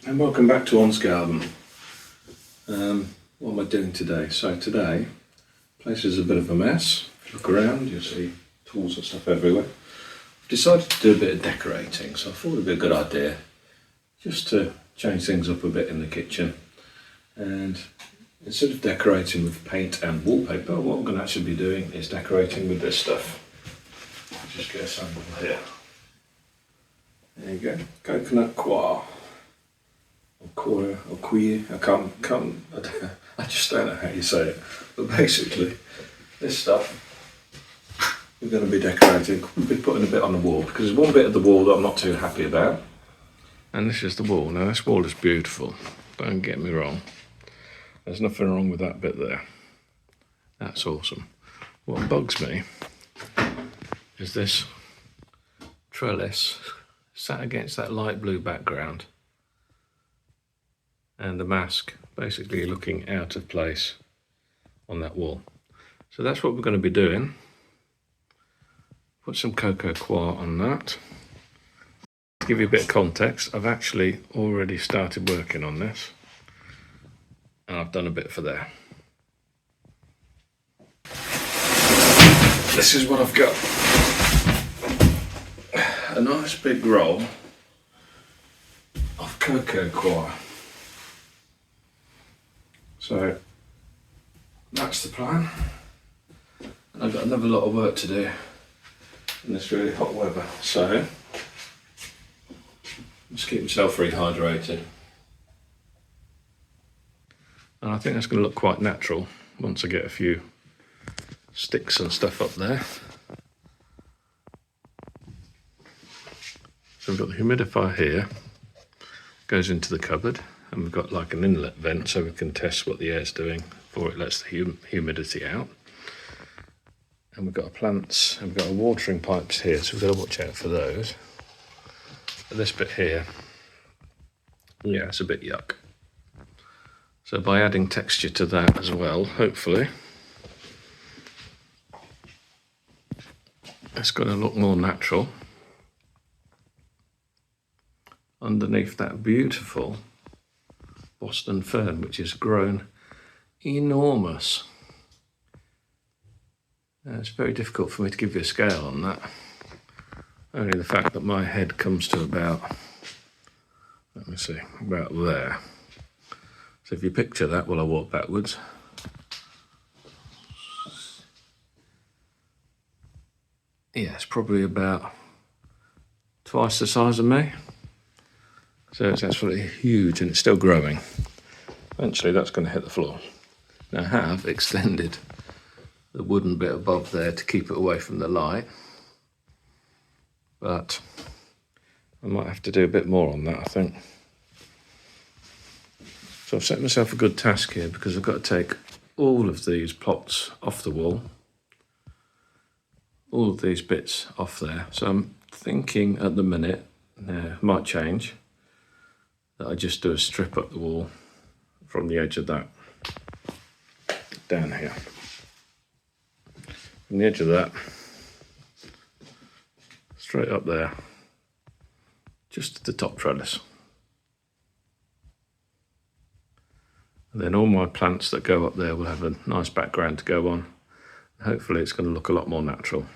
And welcome back to On's Garden. What am I doing today? So today, the place is a bit of a mess. If you look around, you'll see tools and stuff everywhere. I've decided to do a bit of decorating, so I thought it'd be a good idea just to change things up a bit in the kitchen. And instead of decorating with paint and wallpaper, what I'm going to actually be doing is decorating with this stuff. I'll just get a sample here. There you go, coconut coir. Or coir, I just don't know how you say it. But basically, this stuff we're going to be decorating. We'll be putting a bit on the wall because there's one bit of the wall that I'm not too happy about. And this is the wall. Now this wall is beautiful, don't get me wrong. There's nothing wrong with that bit there. That's awesome. What bugs me is this trellis sat against that light blue background and the mask basically looking out of place on that wall. So that's what we're going to be doing. Put some coco coir on that. To give you a bit of context, I've actually already started working on this and I've done a bit for there. This is what I've got. A nice big roll of coco coir. So that's the plan. And I've got another lot of work to do in this really hot weather. So just keep myself rehydrated. And I think that's going to look quite natural once I get a few sticks and stuff up there. So we've got the humidifier here, goes into the cupboard, and we've got like an inlet vent so we can test what the air's doing before it lets the humidity out. And we've got our plants, and we've got our watering pipes here, so we've got to watch out for those. But this bit here, yeah, it's a bit yuck. So by adding texture to that as well, hopefully, it's going to look more natural underneath that beautiful Boston fern, which has grown enormous. It's very difficult for me to give you a scale on that. Only the fact that my head comes to about, let me see, about there. So if you picture that while I walk backwards. Yeah, it's probably about twice the size of me. So it's absolutely huge and it's still growing. Eventually that's going to hit the floor. Now I have extended the wooden bit above there to keep it away from the light. But I might have to do a bit more on that, I think. So I've set myself a good task here because I've got to take all of these plots off the wall. All of these bits off there. So I'm thinking at the minute, might change, that I just do a strip up the wall from the edge of that down here. From the edge of that, straight up there, just to the top trellis. And then all my plants that go up there will have a nice background to go on. Hopefully it's going to look a lot more natural.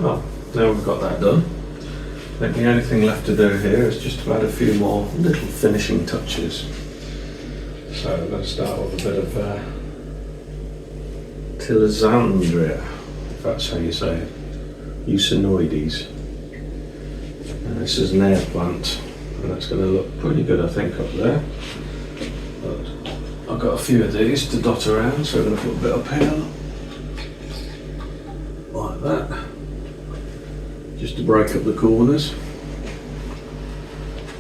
Well, now we've got that done, I think the only thing left to do here is just to add a few more little finishing touches. So we're going to start with a bit of Tillandsia, if that's how you say it, usneoides. And this is an air plant, and that's going to look pretty good, I think, up there. But I've got a few of these to dot around, so I'm going to put a bit up here, like that, just to break up the corners.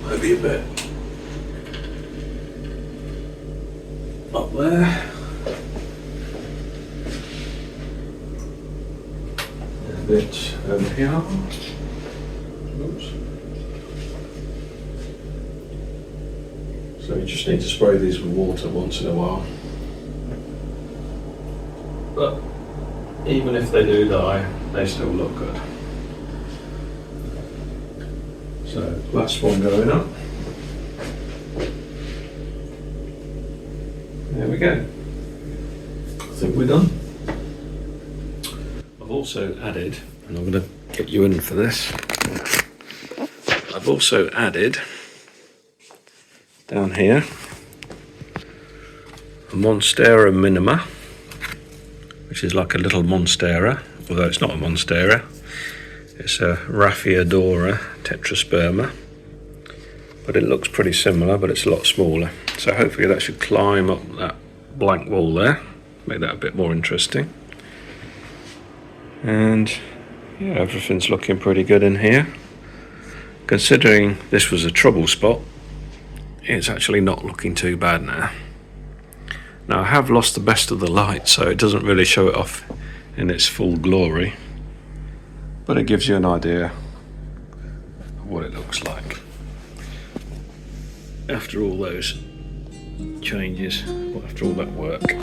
Maybe a bit up there. And a bit over here. Oops. So you just need to spray these with water once in a while. But even if they do die, they still look good. So last one going up. There we go. I think we're done. I've also added, and I'm going to get you in for this, I've also added down here a Monstera minima, which is like a little Monstera, although it's not a Monstera. It's a Rhaphidophora tetrasperma, but it looks pretty similar, but it's a lot smaller. So hopefully that should climb up that blank wall there, make that a bit more interesting. And yeah, everything's looking pretty good in here. Considering this was a trouble spot, it's actually not looking too bad now. Now I have lost the best of the light, so it doesn't really show it off in its full glory, but it gives you an idea of what it looks like after all those changes, after all that work.